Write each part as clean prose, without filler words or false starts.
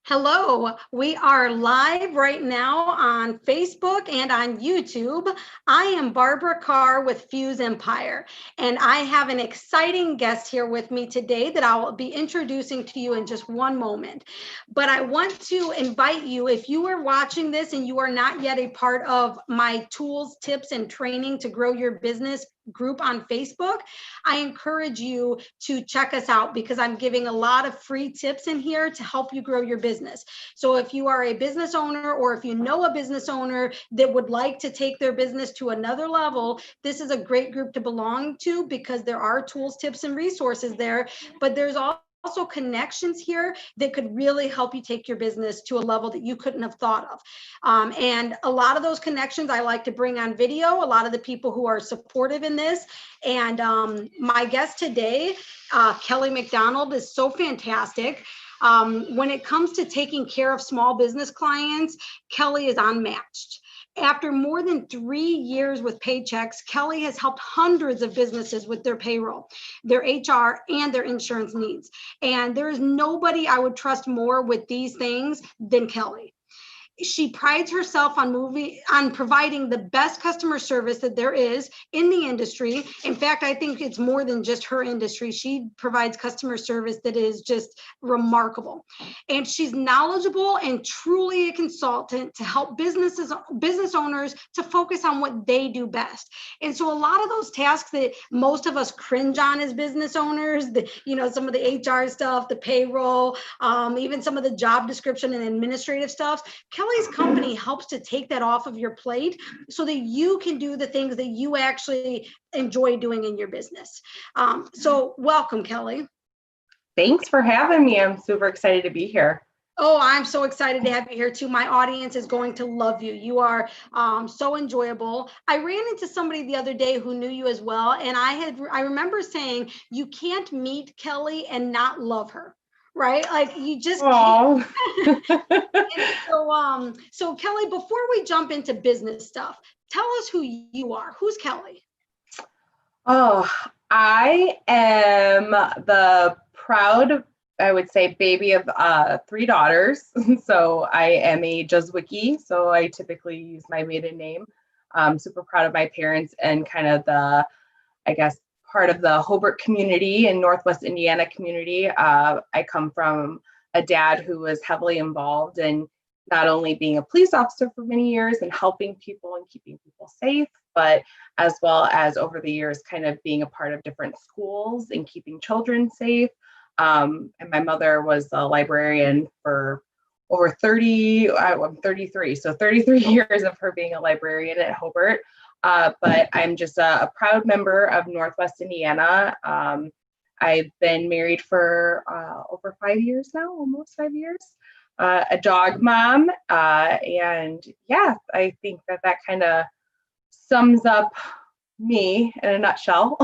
Hello, we are live right now on Facebook and on YouTube. I am Barbara Carr with Fuse Empire, and I have an exciting guest here with me today that I will be introducing to you in just one moment. But I want to invite you, if you are watching this and you are not yet a part of my tools, tips, and training to grow your business group on Facebook, I encourage you to check us out because I'm giving a lot of free tips in here to help you grow your business. So if you are a business owner or if you know a business owner that would like to take their business to another level, this is a great group to belong to because there are tools, tips, and resources there, but there's also connections here that could really help you take your business to a level that you couldn't have thought of. And a lot of those connections I like to bring on video, a lot of the people who are supportive in this. And my guest today, Kelly McDonald, is so fantastic. When it comes to taking care of small business clients, Kelly is unmatched. After more than 3 years with Paychex, Kelly has helped hundreds of businesses with their payroll, their HR, and their insurance needs. And there is nobody I would trust more with these things than Kelly. She prides herself on providing the best customer service that there is in the industry. In fact, I think it's more than just her industry. She provides customer service that is just remarkable. And she's knowledgeable and truly a consultant to help business owners to focus on what they do best. And so a lot of those tasks that most of us cringe on as business owners, some of the HR stuff, the payroll, even some of the job description and administrative stuff, Kelly's company helps to take that off of your plate so that you can do the things that you actually enjoy doing in your business. So welcome, Kelly. Thanks for having me. I'm super excited to be here. Oh, I'm so excited to have you here too. My audience is going to love you. You are so enjoyable. I ran into somebody the other day who knew you as well. And I remember saying, you can't meet Kelly and not love her. Right? Like you just can't. So Kelly, before we jump into business stuff, tell us who you are. Who's Kelly? Oh, I am the proud, I would say, baby of 3 daughters. So I am a Juzwicki, so I typically use my maiden name. I'm super proud of my parents and kind of the, I guess, part of the Hobart community and Northwest Indiana community. I come from a dad who was heavily involved in not only being a police officer for many years and helping people and keeping people safe, but as well as over the years kind of being a part of different schools and keeping children safe. And my mother was a librarian for over 30, I'm 33, so 33 years of her being a librarian at Hobart. But I'm just a proud member of Northwest Indiana. I've been married for over 5 years now, almost 5 years. A dog mom, and yeah, I think that kind of sums up me in a nutshell.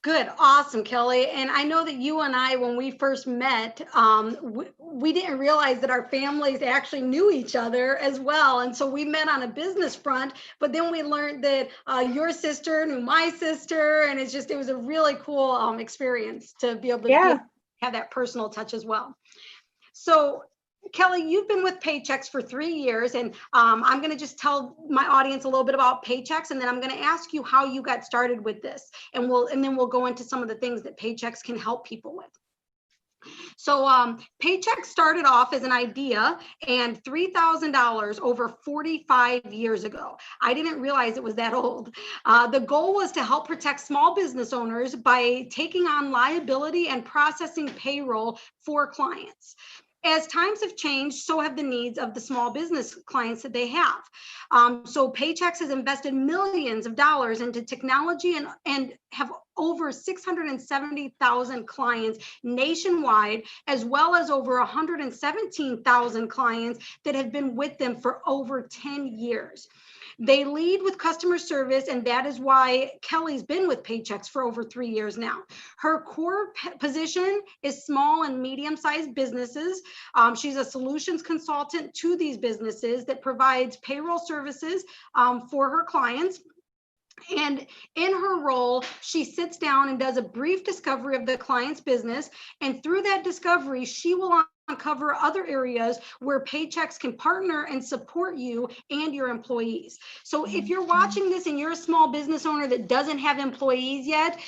Good. Awesome, Kelly. And I know that you and I, when we first met, we didn't realize that our families actually knew each other as well. And so we met on a business front, but then we learned that your sister knew my sister. And it was a really cool experience to be able to have that personal touch as well. So Kelly, you've been with Paychex for 3 years, and I'm going to just tell my audience a little bit about Paychex, and then I'm going to ask you how you got started with this, and then we'll go into some of the things that Paychex can help people with. So Paychex started off as an idea and $3,000 over 45 years ago. I didn't realize it was that old. The goal was to help protect small business owners by taking on liability and processing payroll for clients. As times have changed, so have the needs of the small business clients that they have. So Paychex has invested millions of dollars into technology and have over 670,000 clients nationwide, as well as over 117,000 clients that have been with them for over 10 years. They lead with customer service, and that is why Kelly's been with Paychex for over 3 years now. Her core position is small and medium-sized businesses. She's a solutions consultant to these businesses that provides payroll services for her clients. And in her role, she sits down and does a brief discovery of the client's business. And through that discovery, she will uncover other areas where Paychex can partner and support you and your employees. So if you're watching this and you're a small business owner that doesn't have employees yet,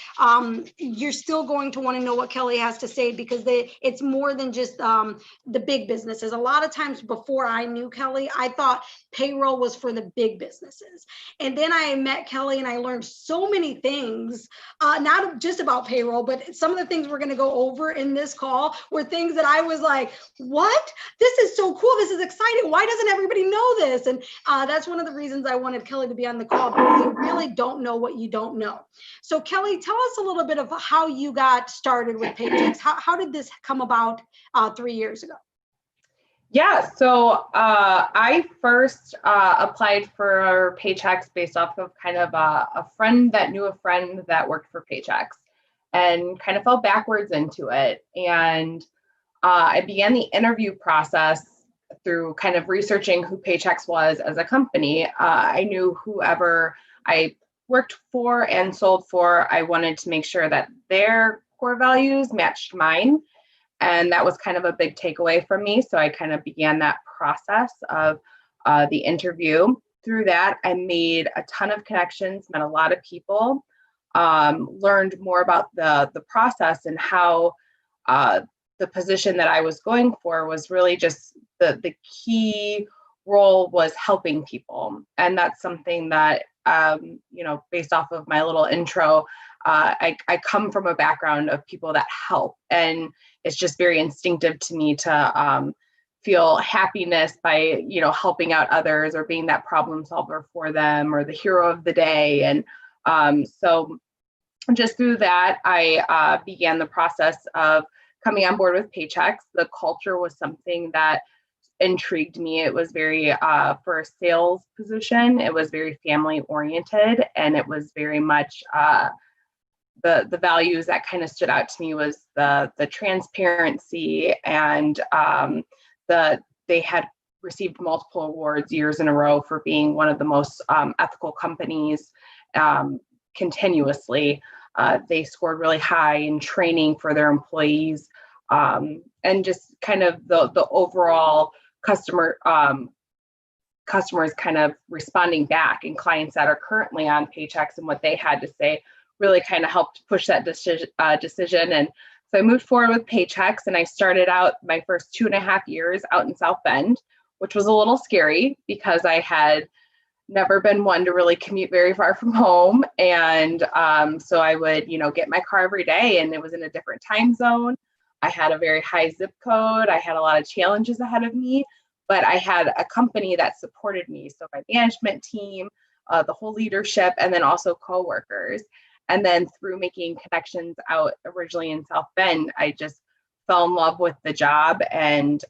you're still going to want to know what Kelly has to say, because it's more than just the big businesses. A lot of times before I knew Kelly, I thought payroll was for the big businesses. And then I met Kelly and I learned so many things, not just about payroll, but some of the things we're going to go over in this call were things that I was like, what? This is so cool. This is exciting. Why doesn't everybody know this? And that's one of the reasons I wanted Kelly to be on the call, because you really don't know what you don't know. So Kelly, tell us a little bit of how you got started with Paychex. How did this come about 3 years ago? Yeah, so I first applied for Paychex based off of kind of a friend that knew a friend that worked for Paychex, and kind of fell backwards into it. And I began the interview process through kind of researching who Paychex was as a company. I knew whoever I worked for and sold for, I wanted to make sure that their core values matched mine. And that was kind of a big takeaway from me. So I kind of began that process of the interview. Through that, I made a ton of connections, met a lot of people, learned more about the process, and how the position that I was going for was really just the key role was helping people. And that's something that, based off of my little intro, I come from a background of people that help, and it's just very instinctive to me to feel happiness by, helping out others or being that problem solver for them or the hero of the day. And so just through that, I began the process of coming on board with Paychex. The culture was something that intrigued me. It was very, for a sales position, it was very family oriented, and it was very much, the values that kind of stood out to me was the transparency, and they had received multiple awards years in a row for being one of the most ethical companies continuously. They scored really high in training for their employees, and just kind of the overall customers kind of responding back, and clients that are currently on Paychex and what they had to say really kind of helped push that decision. And so I moved forward with Paychex, and I started out my first 2.5 years out in South Bend, which was a little scary because I had never been one to really commute very far from home. And so I would, get my car every day, and it was in a different time zone. I had a very high zip code. I had a lot of challenges ahead of me, but I had a company that supported me. So my management team, the whole leadership, and then also coworkers. And then through making connections out originally in South Bend, I just fell in love with the job. And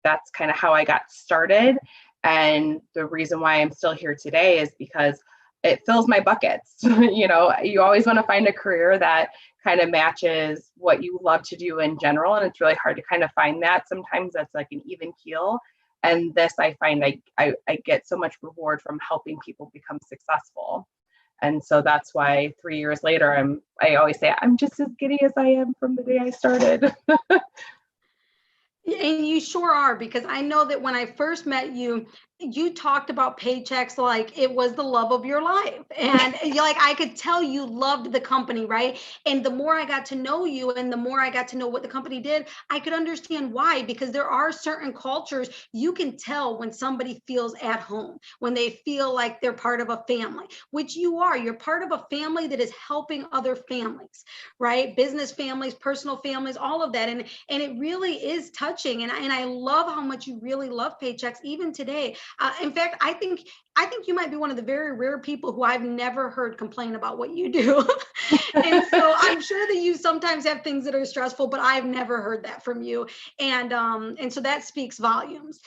that's kind of how I got started. And the reason why I'm still here today is because it fills my buckets. You always want to find a career that kind of matches what you love to do in general. And it's really hard to kind of find that. Sometimes that's like an even keel. And this, I find I get so much reward from helping people become successful. And so that's why 3 years later, I always say I'm just as giddy as I am from the day I started. And you sure are, because I know that when I first met you, you talked about Paychex like it was the love of your life. And I could tell you loved the company, right? And the more I got to know you and the more I got to know what the company did, I could understand why, because there are certain cultures you can tell when somebody feels at home, when they feel like they're part of a family, which you are. You're part of a family that is helping other families, right? Business families, personal families, all of that. And it really is touching. And I love how much you really love Paychex even today. In fact, I think you might be one of the very rare people who I've never heard complain about what you do. And so I'm sure that you sometimes have things that are stressful, but I've never heard that from you. And so that speaks volumes.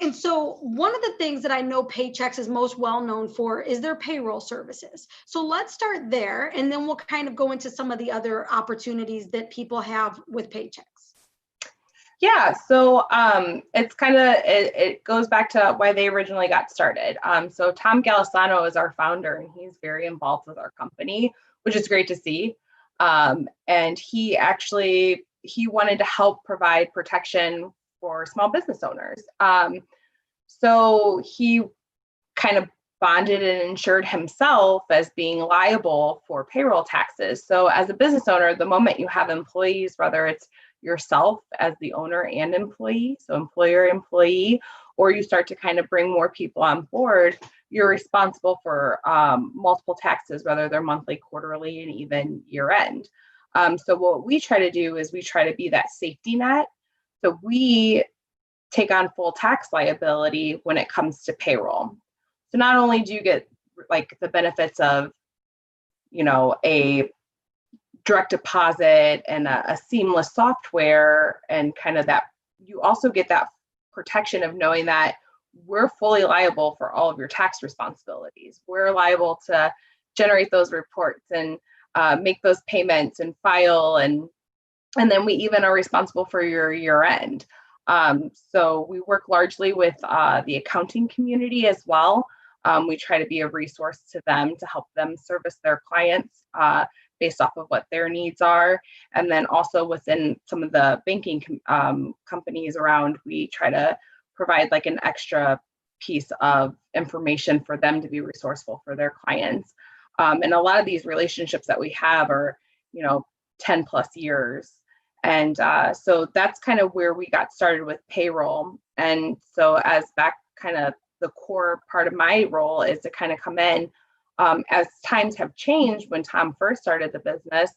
And so one of the things that I know Paychex is most well known for is their payroll services. So let's start there, and then we'll kind of go into some of the other opportunities that people have with Paychex. Yeah, so it's kind of it goes back to why they originally got started. So Tom Galisano is our founder, and he's very involved with our company, which is great to see. And he wanted to help provide protection for small business owners. So he kind of bonded and insured himself as being liable for payroll taxes. So as a business owner, the moment you have employees, whether it's yourself as the owner and employee, so employer, employee, or you start to kind of bring more people on board, you're responsible for multiple taxes, whether they're monthly, quarterly, and even year end. So what we try to do is we try to be that safety net. So we take on full tax liability when it comes to payroll. So not only do you get like the benefits of, a direct deposit and a seamless software and kind of that, you also get that protection of knowing that we're fully liable for all of your tax responsibilities. We're liable to generate those reports and make those payments and file, and then we even are responsible for your year end. So we work largely with the accounting community as well. We try to be a resource to them to help them service their clients based off of what their needs are. And then also within some of the banking companies around, we try to provide like an extra piece of information for them to be resourceful for their clients. And a lot of these relationships that we have are, 10 plus years. And so that's kind of where we got started with payroll. And so as that kind of the core part of my role is to kind of come in as times have changed. When Tom first started the business,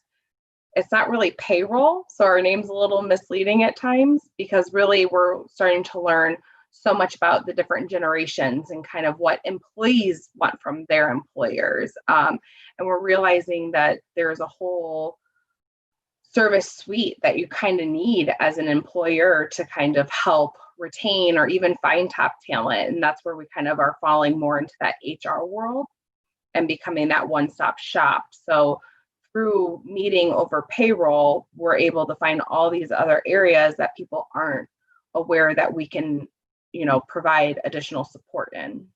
it's not really payroll. So our name's a little misleading at times because really we're starting to learn so much about the different generations and kind of what employees want from their employers. And we're realizing that there's a whole service suite that you kind of need as an employer to kind of help retain or even find top talent. And that's where we kind of are falling more into that HR world and becoming that one-stop shop. So through meeting over payroll, we're able to find all these other areas that people aren't aware that we can, provide additional support in.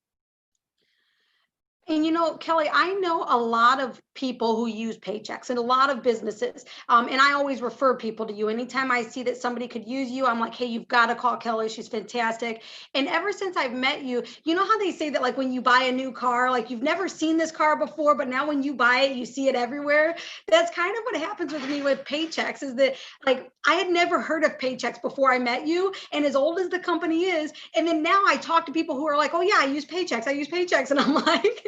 And Kelly, I know a lot of people who use Paychex and a lot of businesses. And I always refer people to you. Anytime I see that somebody could use you, I'm like, hey, you've got to call Kelly. She's fantastic. And ever since I've met you, you know how they say that like when you buy a new car, like you've never seen this car before, but now when you buy it, you see it everywhere. That's kind of what happens with me with Paychex is that like I had never heard of Paychex before I met you. And as old as the company is, and then now I talk to people who are like, oh yeah, I use Paychex. And I'm like,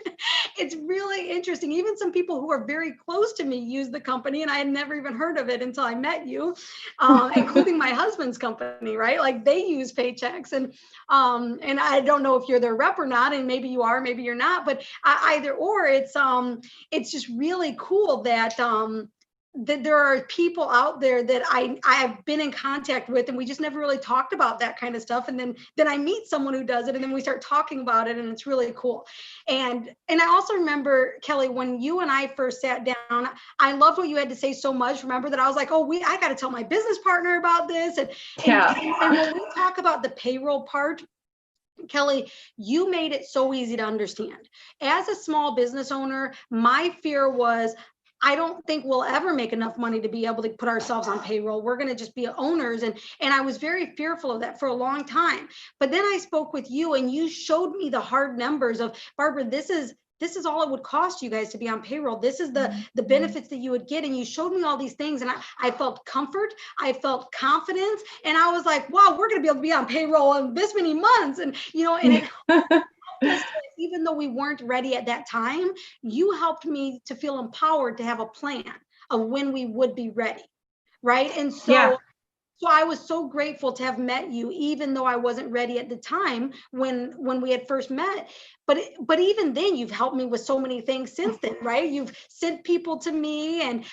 it's really interesting. Even some people who are very close to me use the company, and I had never even heard of it until I met you, including my husband's company, right? Like they use Paychex, and I don't know if you're their rep or not, and maybe you are, maybe you're not, but either or, it's just really cool that that there are people out there that I have been in contact with, and we just never really talked about that kind of stuff. And then I meet someone who does it, and then we start talking about it, and it's really cool. And I also remember, Kelly, when you and I first sat down, I loved what you had to say so much. Remember that I was like, oh, I got to tell my business partner about this. And when we talk about the payroll part, Kelly, you made it so easy to understand. As a small business owner, my fear was, I don't think we'll ever make enough money to be able to put ourselves on payroll. We're going to just be owners. And I was very fearful of that for a long time. But then I spoke with you and you showed me the hard numbers of, Barbara, this is all it would cost you guys to be on payroll. This is the benefits that you would get. And you showed me all these things. And I felt comfort. I felt confidence. And I was like, wow, we're going to be able to be on payroll in this many months. And, and it even though we weren't ready at that time, you helped me to feel empowered to have a plan of when we would be ready. Right. And so I was so grateful to have met you, even though I wasn't ready at the time when we had first met. But even then, you've helped me with so many things since then, right? You've sent people to me, and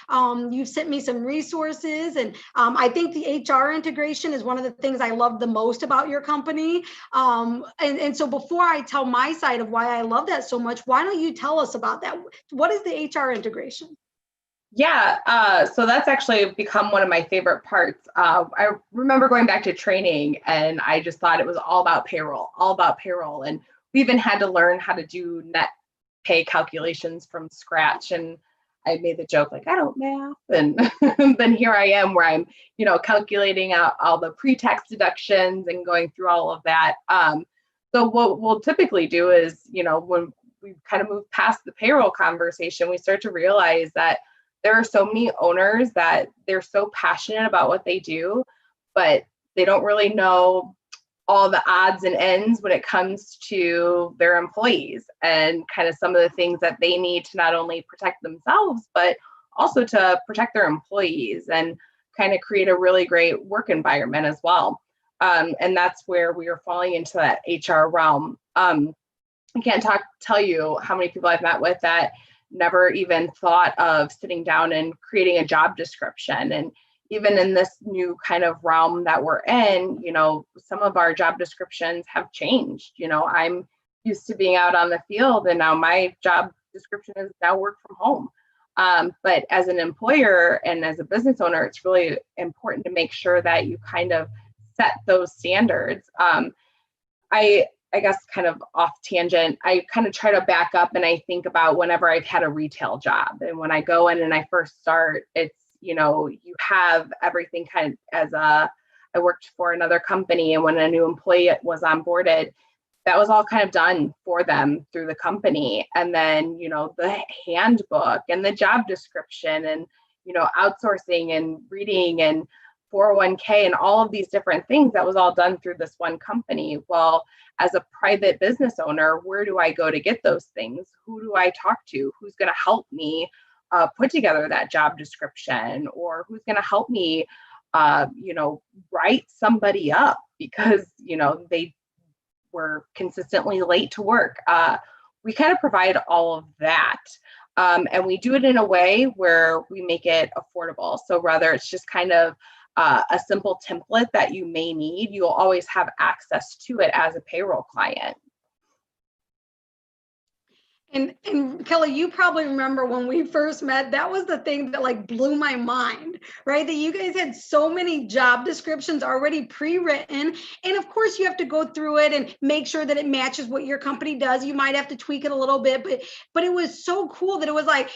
you've sent me some resources. And I think the HR integration is one of the things I love the most about your company. And so before I tell my side of why I love that so much, why don't you tell us about that? What is the HR integration? Yeah, so that's actually become one of my favorite parts. I remember going back to training and I just thought it was all about payroll, all about payroll. And we even had to learn how to do net pay calculations from scratch. And I made the joke like, I don't math. And then here I am where I'm, calculating out all the pre-tax deductions and going through all of that. So what we'll typically do is, when we kind of move past the payroll conversation, we start to realize that there are so many owners that they're so passionate about what they do, but they don't really know all the odds and ends when it comes to their employees and kind of some of the things that they need to not only protect themselves, but also to protect their employees and kind of create a really great work environment as well. And that's where we are falling into that HR realm. I can't tell you how many people I've met with that never even thought of sitting down and creating a job description. And even in this new kind of realm that we're in, some of our job descriptions have changed. I'm used to being out on the field and now my job description is now work from home. But as an employer and as a business owner, it's really important to make sure that you kind of set those standards. I guess kind of off tangent, I kind of try to back up and I think about whenever I've had a retail job. And when I go in and I first start, it's, you have everything kind of I worked for another company, and when a new employee was onboarded, that was all kind of done for them through the company. And then, the handbook and the job description and, outsourcing and reading and 401k and all of these different things, that was all done through this one company. Well, as a private business owner, where do I go to get those things? Who do I talk to? Who's going to help me put together that job description? Or who's going to help me, write somebody up because, they were consistently late to work? We kind of provide all of that. And we do it in a way where we make it affordable. So whether it's just kind of a simple template that you may need, you'll always have access to it as a payroll client. And Kelly, you probably remember when we first met, that was the thing that like blew my mind, right? That you guys had so many job descriptions already pre-written. And of course you have to go through it and make sure that it matches what your company does. You might have to tweak it a little bit, but it was so cool that it was like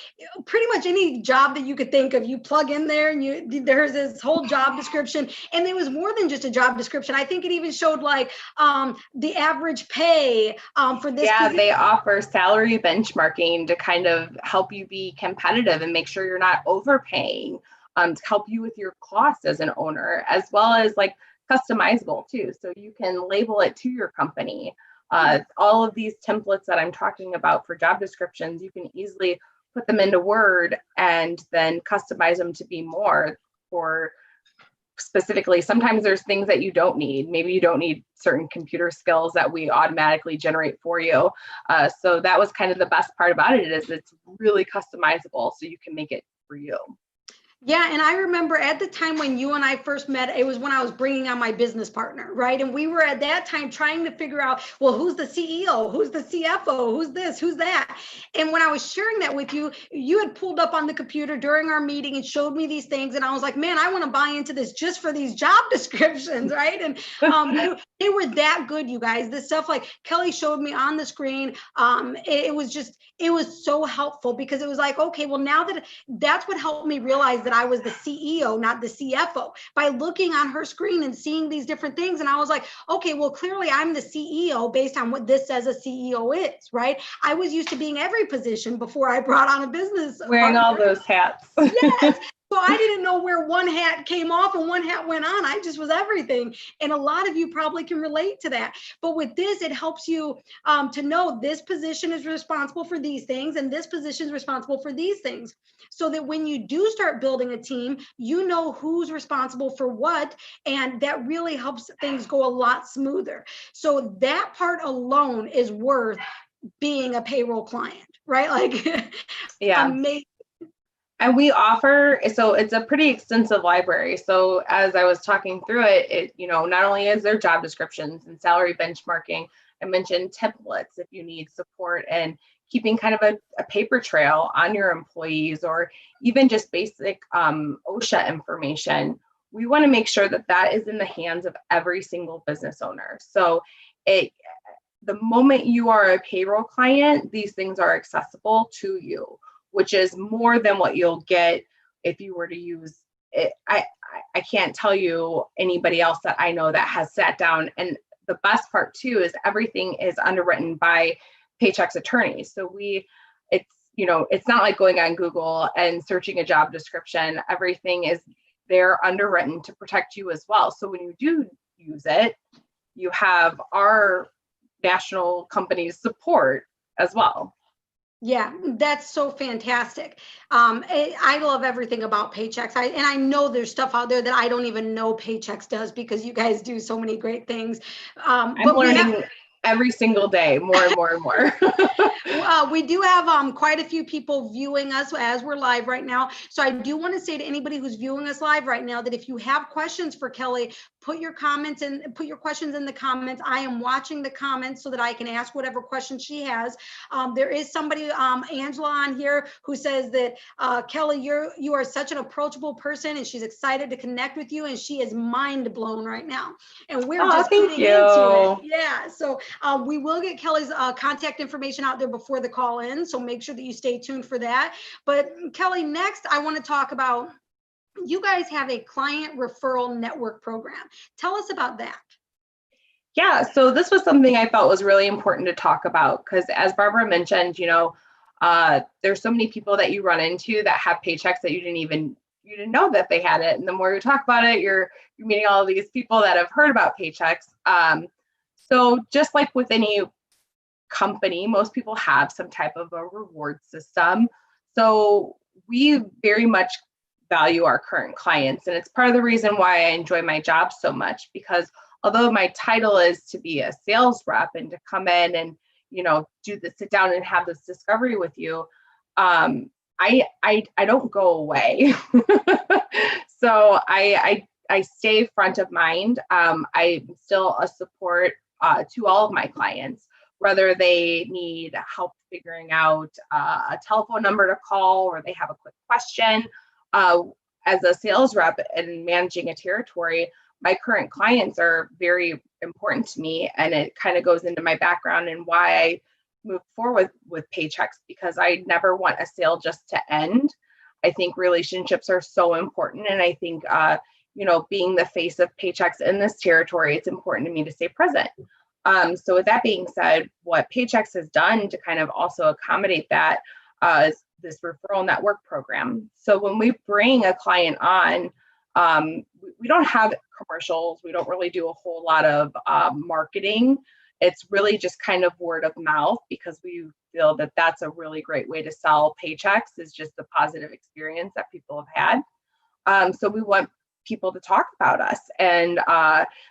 pretty much any job that you could think of, you plug in there and there's this whole job description. And it was more than just a job description. I think it even showed like the average pay for this. Yeah, they offer salary benchmarking to kind of help you be competitive and make sure you're not overpaying, to help you with your costs as an owner, as well as like customizable too. So you can label it to your company. All of these templates that I'm talking about for job descriptions, you can easily put them into Word and then customize them to be more for specifically. Sometimes there's things that you don't need. Maybe you don't need certain computer skills that we automatically generate for you. So that was kind of the best part about it, is it's really customizable, so you can make it for you. Yeah, and I remember at the time when you and I first met, it was when I was bringing on my business partner, right? And we were at that time trying to figure out, well, who's the CEO? Who's the CFO? Who's this? Who's that? And when I was sharing that with you, you had pulled up on the computer during our meeting and showed me these things. And I was like, man, I want to buy into this just for these job descriptions, right? And they were that good, you guys. This stuff like Kelly showed me on the screen, it was so helpful because it was like, okay, well, now that's what helped me realize that I was the CEO, not the CFO, by looking on her screen and seeing these different things. And I was like, okay, well, clearly I'm the CEO based on what this says a CEO is, right? I was used to being every position before I brought on a business. Wearing all those hats. Yes. So I didn't know where one hat came off and one hat went on. I just was everything. And a lot of you probably can relate to that. But with this, it helps you to know this position is responsible for these things and this position is responsible for these things. So that when you do start building a team, you know who's responsible for what. And that really helps things go a lot smoother. So that part alone is worth being a payroll client, right? Like, yeah. Amazing. And we offer, so it's a pretty extensive library. So as I was talking through it, not only is there job descriptions and salary benchmarking, I mentioned templates if you need support and keeping kind of a paper trail on your employees, or even just basic OSHA information. We want to make sure that that is in the hands of every single business owner. So the moment you are a payroll client, these things are accessible to you, which is more than what you'll get if you were to use it. I can't tell you anybody else that I know that has sat down. And the best part too is everything is underwritten by Paychex attorneys. So it's not like going on Google and searching a job description. Everything is there underwritten to protect you as well. So when you do use it, you have our national company's support as well. Yeah, that's so fantastic. I love everything about Paychex. I know there's stuff out there that I don't even know Paychex does, because you guys do so many great things. I'm learning every single day, more and more and more. We do have quite a few people viewing us as we're live right now. So I do want to say to anybody who's viewing us live right now that if you have questions for Kelly, put your questions in the comments. I am watching the comments so that I can ask whatever questions she has. There is somebody, Angela, on here who says that Kelly, you are such an approachable person, and she's excited to connect with you, and she is mind blown right now. And we're just getting into it. Yeah. So we will get Kelly's contact information out there before the call in. So make sure that you stay tuned for that. But Kelly, next I want to talk about, you guys have a client referral network program. Tell us about that. Yeah, so this was something I felt was really important to talk about, because as Barbara mentioned, there's so many people that you run into that have Paychex that you didn't know that they had it. And the more you talk about it, you're meeting all of these people that have heard about Paychex. So just like with any company, most people have some type of a reward system. So we very much value our current clients. And it's part of the reason why I enjoy my job so much, because although my title is to be a sales rep and to come in and, sit down and have this discovery with you, I don't go away. So I stay front of mind. I'm still a support to all of my clients, whether they need help figuring out a telephone number to call, or they have a quick question. As a sales rep and managing a territory, my current clients are very important to me, and it kind of goes into my background and why I moved forward with Paychex, because I never want a sale just to end. I think relationships are so important, and I think being the face of Paychex in this territory, it's important to me to stay present. So with that being said, what Paychex has done to kind of also accommodate that is this referral network program. So when we bring a client on, we don't have commercials. We don't really do a whole lot of marketing. It's really just kind of word of mouth, because we feel that that's a really great way to sell Paychex, is just the positive experience that people have had. So we want people to talk about us. And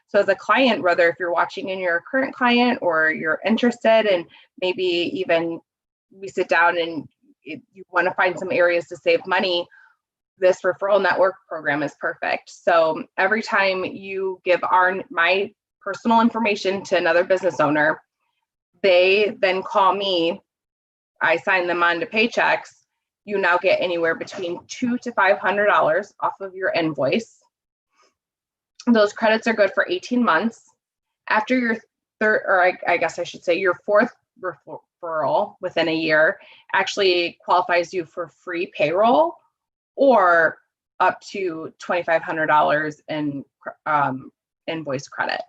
so as a client, whether if you're watching and you're a current client, or you're interested, and maybe even we sit down and you want to find some areas to save money, this referral network program is perfect. So every time you give my personal information to another business owner, they then call me, I sign them on to Paychex, you now get anywhere between $200 to $500 off of your invoice. Those credits are good for 18 months. After your third, or I guess I should say your fourth referral within a year, actually qualifies you for free payroll, or up to $2,500 in invoice credit.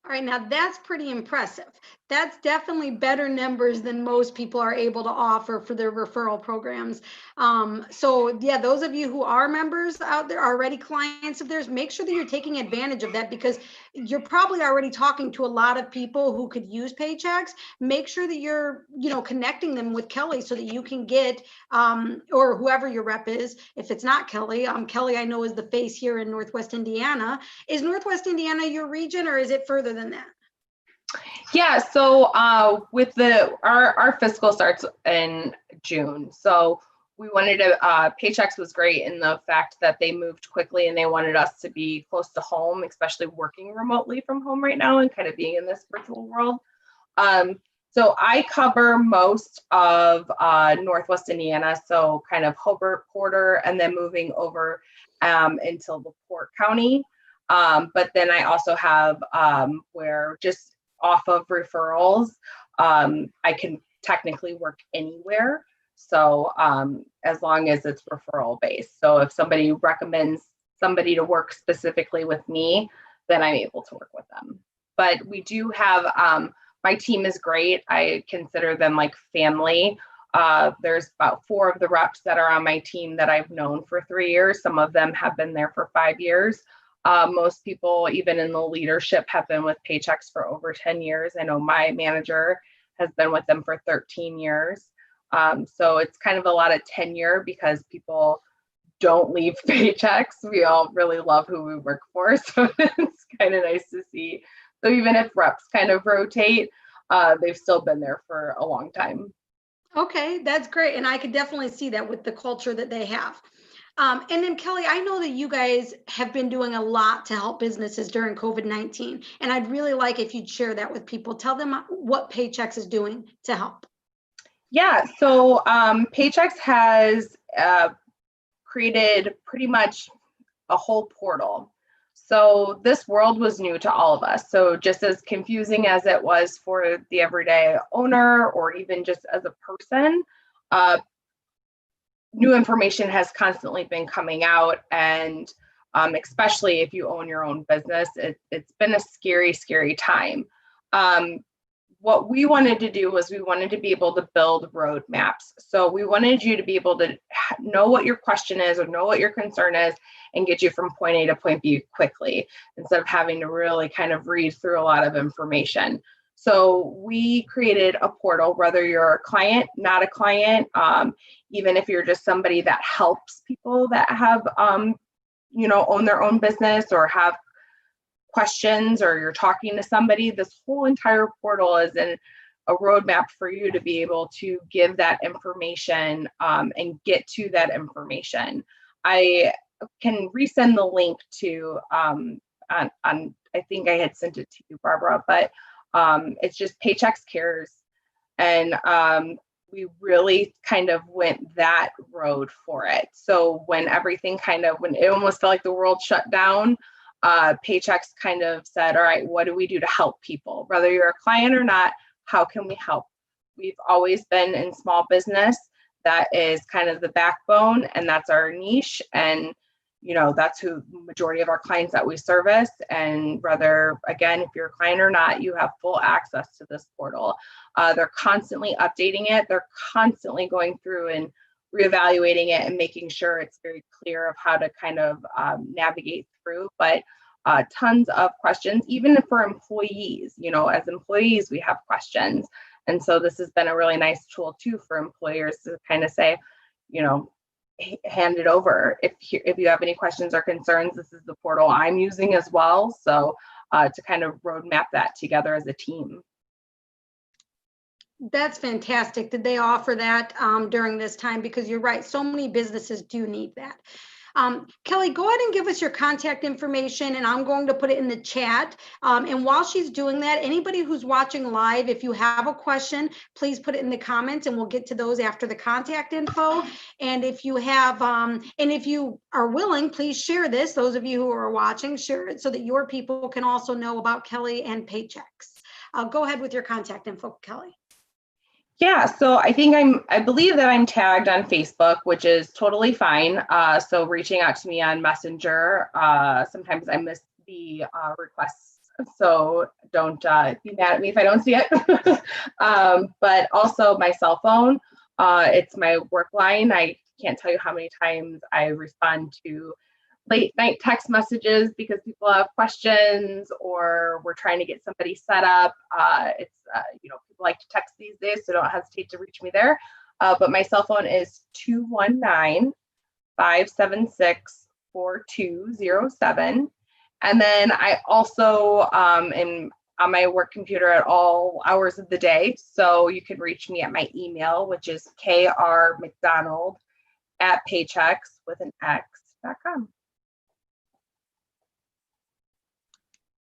All right, now that's pretty impressive. That's definitely better numbers than most people are able to offer for their referral programs. So yeah, those of you who are members out there, already clients of theirs, make sure that you're taking advantage of that, because you're probably already talking to a lot of people who could use Paychex. Make sure that you're, connecting them with Kelly so that you can get, or whoever your rep is. If it's not Kelly, Kelly I know is the face here in Northwest Indiana. Is Northwest Indiana your region, or is it further than that? Yeah, so with our fiscal starts in June, so we wanted to, Paychex was great in the fact that they moved quickly, and they wanted us to be close to home, especially working remotely from home right now and kind of being in this virtual world. So I cover most of Northwest Indiana, so kind of Hobart, Porter, and then moving over into LaPorte County. But then I also have where just off of referrals, I can technically work anywhere. So as long as it's referral based. So if somebody recommends somebody to work specifically with me, then I'm able to work with them. But we do have, my team is great. I consider them like family. There's about 4 of the reps that are on my team that I've known for 3 years. Some of them have been there for 5 years. Most people, even in the leadership, have been with Paychex for over 10 years. I know my manager has been with them for 13 years. So it's kind of a lot of tenure because people don't leave Paychex. We all really love who we work for. So it's kind of nice to see. So even if reps kind of rotate, they've still been there for a long time. Okay, that's great. And I could definitely see that with the culture that they have. And then Kelly, I know that you guys have been doing a lot to help businesses during COVID-19. And I'd really like if you'd share that with people. Tell them what Paychex is doing to help. Yeah, so Paychex has created pretty much a whole portal. So this world was new to all of us. So just as confusing as it was for the everyday owner or even just as a person, new information has constantly been coming out. And especially if you own your own business, it's been a scary, scary time. What we wanted to do was we wanted to be able to build roadmaps. So we wanted you to be able to know what your question is or know what your concern is and get you from point A to point B quickly instead of having to really kind of read through a lot of information. So we created a portal, whether you're a client, not a client, even if you're just somebody that helps people that have, own their own business or have questions or you're talking to somebody, this whole entire portal is in a roadmap for you to be able to give that information and get to that information. I can resend the link to on I think I had sent it to you, Barbara, but it's just Paychex Cares. And we really kind of went that road for it. So when everything when it almost felt like the world shut down, Paychex kind of said, all right, what do we do to help people? Whether you're a client or not, how can we help? We've always been in small business. That is kind of the backbone, and that's our niche. And, that's who the majority of our clients that we service. And whether, again, if you're a client or not, you have full access to this portal. They're constantly updating it. They're constantly going through and reevaluating it and making sure it's very clear of how to kind of navigate through. But tons of questions, even for employees. As employees, we have questions. And so this has been a really nice tool too for employers to kind of say, hand it over. If you have any questions or concerns, this is the portal I'm using as well. So to kind of roadmap that together as a team. That's fantastic. Did they offer that during this time? Because you're right, so many businesses do need that. Kelly, go ahead and give us your contact information, and I'm going to put it in the chat. And while she's doing that, anybody who's watching live, if you have a question, please put it in the comments, and we'll get to those after the contact info. And if you have, and if you are willing, please share this. Those of you who are watching, share it so that your people can also know about Kelly and Paychex. Go ahead with your contact info, Kelly. Yeah, so I believe that I'm tagged on Facebook, which is totally fine. So reaching out to me on Messenger, sometimes I miss the requests. So don't be mad at me if I don't see it. But also my cell phone, it's my work line. I can't tell you how many times I respond to late night text messages because people have questions or we're trying to get somebody set up. People like to text these days, so don't hesitate to reach me there. But my cell phone is 219-576-4207. And then I also am on my work computer at all hours of the day. So you can reach me at my email, which is krmcdonald@paychex.com.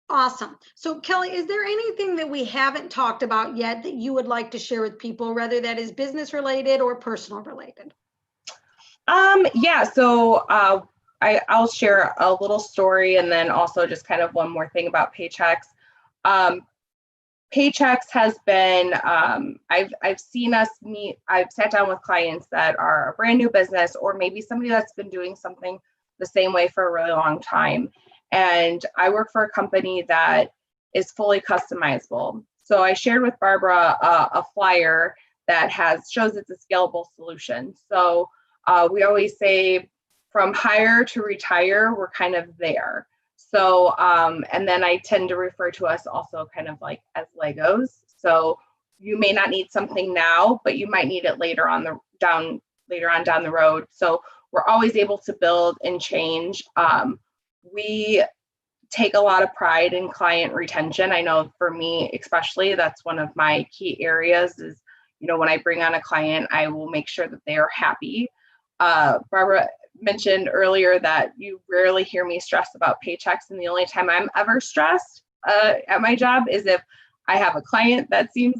Awesome. So Kelly, is there anything that we haven't talked about yet that you would like to share with people, whether that is business related or personal related? Yeah, so I'll share a little story and then also just kind of one more thing about Paychex. Um, Paychex has been, I've seen us meet, I've sat down with clients that are a brand new business or maybe somebody that's been doing something the same way for a really long time. And I work for a company that is fully customizable. So I shared with Barbara a flyer that shows it's a scalable solution. So we always say from hire to retire, we're kind of there. So, and then I tend to refer to us also kind of like as Legos. So you may not need something now, but you might need it later on down the road. So we're always able to build and change. We take a lot of pride in client retention. I know for me, especially, that's one of my key areas is, when I bring on a client, I will make sure that they are happy. Barbara mentioned earlier that you rarely hear me stress about Paychex, and the only time I'm ever stressed at my job is if I have a client that seems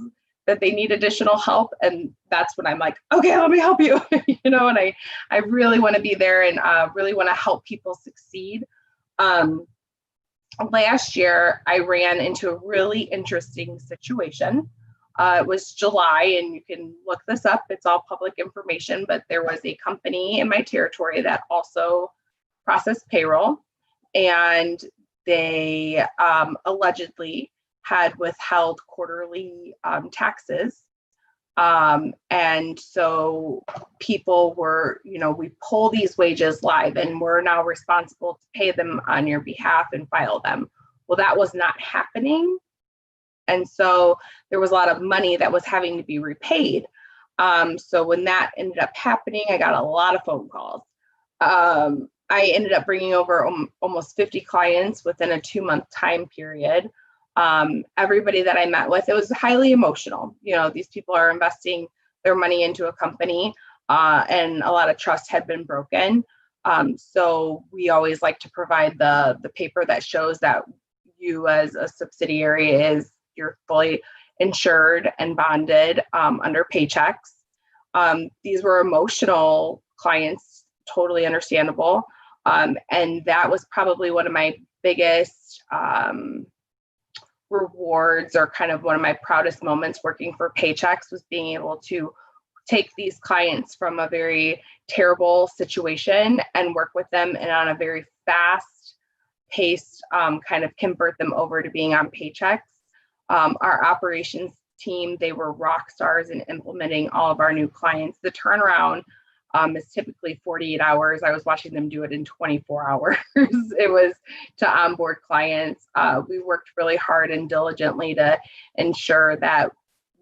that they need additional help, and that's when I'm like, okay, let me help you. And I really want to be there and really want to help people succeed. Last year, I ran into a really interesting situation. It was July, and you can look this up. It's all public information, but there was a company in my territory that also processed payroll, and they allegedly had withheld quarterly taxes. And so people were, we pull these wages live and we're now responsible to pay them on your behalf and file them. Well, that was not happening. And so there was a lot of money that was having to be repaid. So when that ended up happening, I got a lot of phone calls. I ended up bringing over almost 50 clients within a 2-month time period. Everybody that I met with, it was highly emotional. These people are investing their money into a company, and a lot of trust had been broken. So we always like to provide the paper that shows that you as a subsidiary you're fully insured and bonded under Paychex. These were emotional clients, totally understandable. And that was probably one of my biggest rewards, or kind of one of my proudest moments working for Paychex, was being able to take these clients from a very terrible situation and work with them and on a very fast paced kind of convert them over to being on Paychex. Our operations team, they were rock stars in implementing all of our new clients. The turnaround is typically 48 hours. I was watching them do it in 24 hours. It was to onboard clients. We worked really hard and diligently to ensure that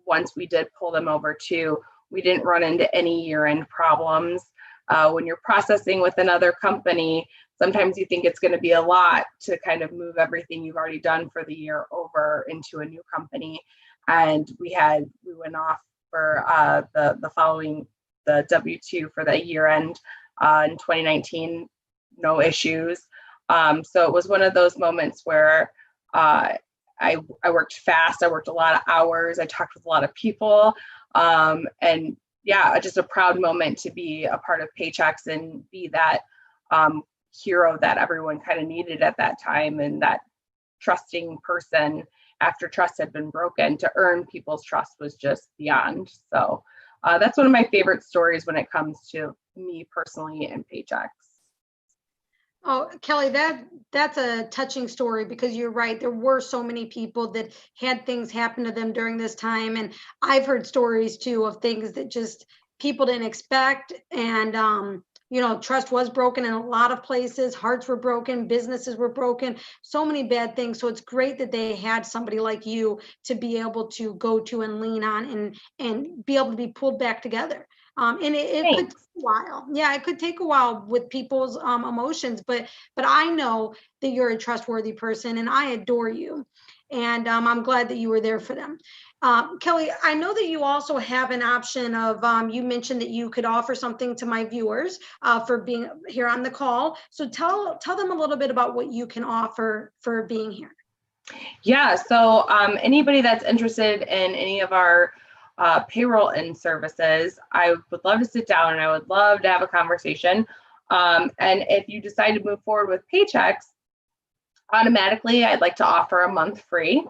once we did pull them over too, we didn't run into any year-end problems. When you're processing with another company, sometimes you think it's going to be a lot to kind of move everything you've already done for the year over into a new company. And we went off for the following, the W-2 for the year end in 2019, no issues. So it was one of those moments where I worked fast. I worked a lot of hours. I talked with a lot of people. And yeah, just a proud moment to be a part of Paychex and be that hero that everyone kind of needed at that time, and that trusting person after trust had been broken. To earn people's trust was just beyond. So that's one of my favorite stories when it comes to me personally and Paychex. Oh, Kelly, that's a touching story, because you're right. There were so many people that had things happen to them during this time. And I've heard stories too of things that just people didn't expect. And, trust was broken in a lot of places. Hearts were broken, businesses were broken, so many bad things. So it's great that they had somebody like you to be able to go to and lean on and be able to be pulled back together. And it could take a while. Yeah, it could take a while with people's emotions, but I know that you're a trustworthy person, and I adore you. And I'm glad that you were there for them. Kelly, I know that you also have an option of, you mentioned that you could offer something to my viewers for being here on the call. So tell them a little bit about what you can offer for being here. Yeah, so anybody that's interested in any of our payroll and services, I would love to sit down and I would love to have a conversation. And if you decide to move forward with Paychex, automatically I'd like to offer a month free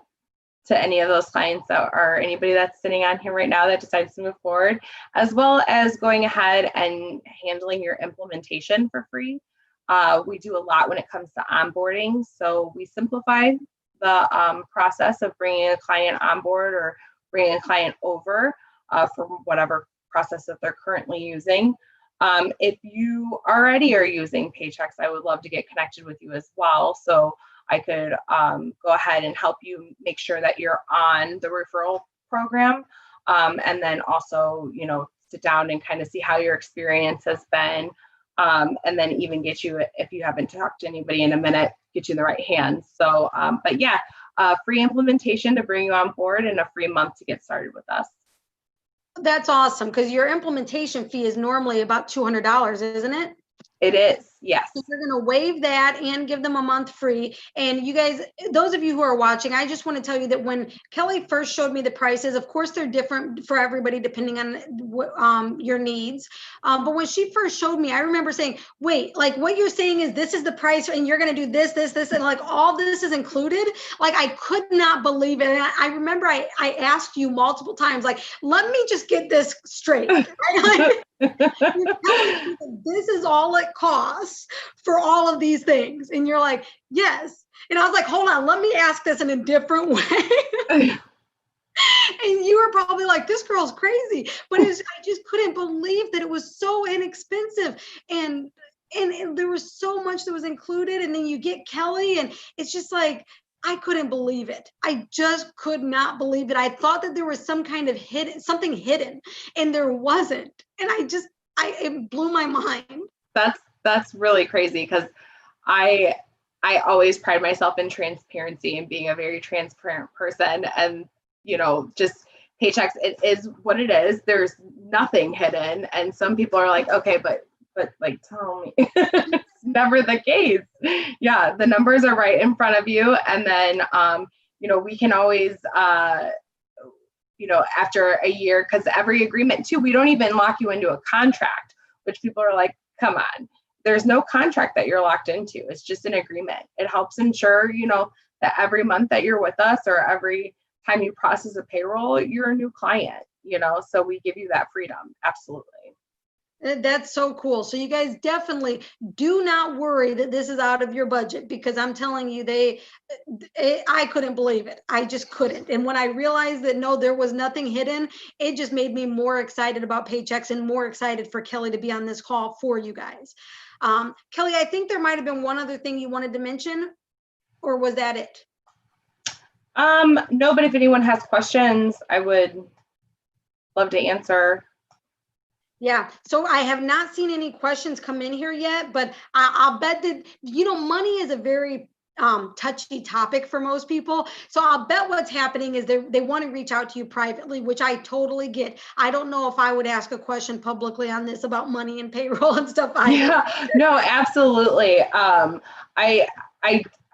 to any of those clients that are anybody that's sitting on here right now that decides to move forward, as well as going ahead and handling your implementation for free. We do a lot when it comes to onboarding. So we simplify the process of bringing a client on board or bringing a client over for whatever process that they're currently using. If you already are using Paychex, I would love to get connected with you as well. So I could go ahead and help you make sure that you're on the referral program. And then also, sit down and kind of see how your experience has been. And then even get you, if you haven't talked to anybody in a minute, get you in the right hands. So, but yeah, free implementation to bring you on board and a free month to get started with us. That's awesome, because your implementation fee is normally about $200, isn't it? It is, yes. So you're going to waive that and give them a month free. And you guys, those of you who are watching, I just want to tell you that when Kelly first showed me the prices, of course, they're different for everybody depending on your needs. But when she first showed me, I remember saying, wait, like what you're saying is this is the price and you're going to do this, and like all this is included. Like I could not believe it. And I remember I asked you multiple times, like, let me just get this straight. This is all it costs for all of these things. And you're like, yes. And I was like, hold on, let me ask this in a different way. And you were probably like, this girl's crazy. But I just couldn't believe that it was so inexpensive. And there was so much that was included. And then you get Kelly, and it's just like, I couldn't believe it. I just could not believe it. I thought that there was some kind of something hidden, and there wasn't. And it blew my mind. That's really crazy, because I always pride myself in transparency and being a very transparent person. And just Paychex, it is what it is. There's nothing hidden. And some people are like, okay, but like, tell me. It's never the case. Yeah, the numbers are right in front of you. And then, we can always, after a year, because every agreement too, we don't even lock you into a contract, which people are like, come on. There's no contract that you're locked into. It's just an agreement. It helps ensure, that every month that you're with us or every time you process a payroll, you're a new client, so we give you that freedom. Absolutely. That's so cool. So you guys definitely do not worry that this is out of your budget, because I'm telling you, I couldn't believe it. I just couldn't. And when I realized that, no, there was nothing hidden, it just made me more excited about Paychex and more excited for Kelly to be on this call for you guys. Kelly, I think there might have been one other thing you wanted to mention, or was that it? No, but if anyone has questions, I would love to answer. Yeah, so I have not seen any questions come in here yet, but I'll bet that, money is a very touchy topic for most people. So I'll bet what's happening is they want to reach out to you privately, which I totally get. I don't know if I would ask a question publicly on this about money and payroll and stuff. Yeah, no, absolutely.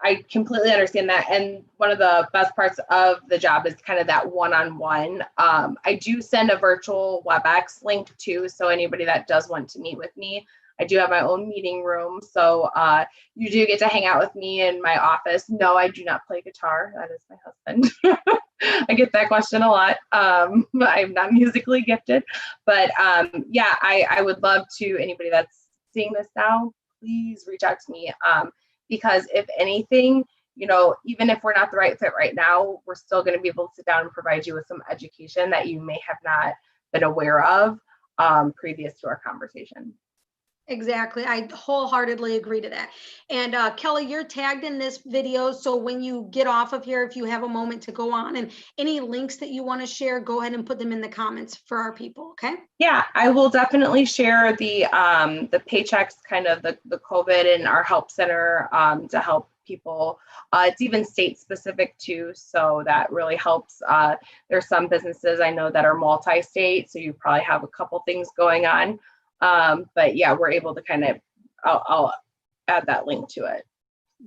I completely understand that. And one of the best parts of the job is kind of that one-on-one. I do send a virtual WebEx link too. So anybody that does want to meet with me, I do have my own meeting room. So you do get to hang out with me in my office. No, I do not play guitar. That is my husband. I get that question a lot. I'm not musically gifted, but yeah, I would love to, anybody that's seeing this now, please reach out to me. Because if anything, even if we're not the right fit right now, we're still going to be able to sit down and provide you with some education that you may have not been aware of previous to our conversation. Exactly. I wholeheartedly agree to that. And Kelly, you're tagged in this video. So when you get off of here, if you have a moment to go on, and any links that you want to share, go ahead and put them in the comments for our people. Okay. Yeah, I will definitely share the Paychex, kind of the COVID and our help center to help people. It's even state specific too. So that really helps. There's some businesses I know that are multi-state. So you probably have a couple things going on. But yeah, we're able to kind of, I'll add that link to it.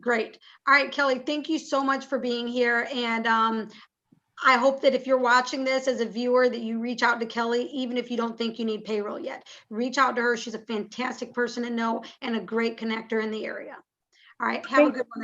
Great. All right, Kelly, thank you so much for being here. And I hope that if you're watching this as a viewer, that you reach out to Kelly, even if you don't think you need payroll yet. Reach out to her. She's a fantastic person to know and a great connector in the area. All right, have a good one.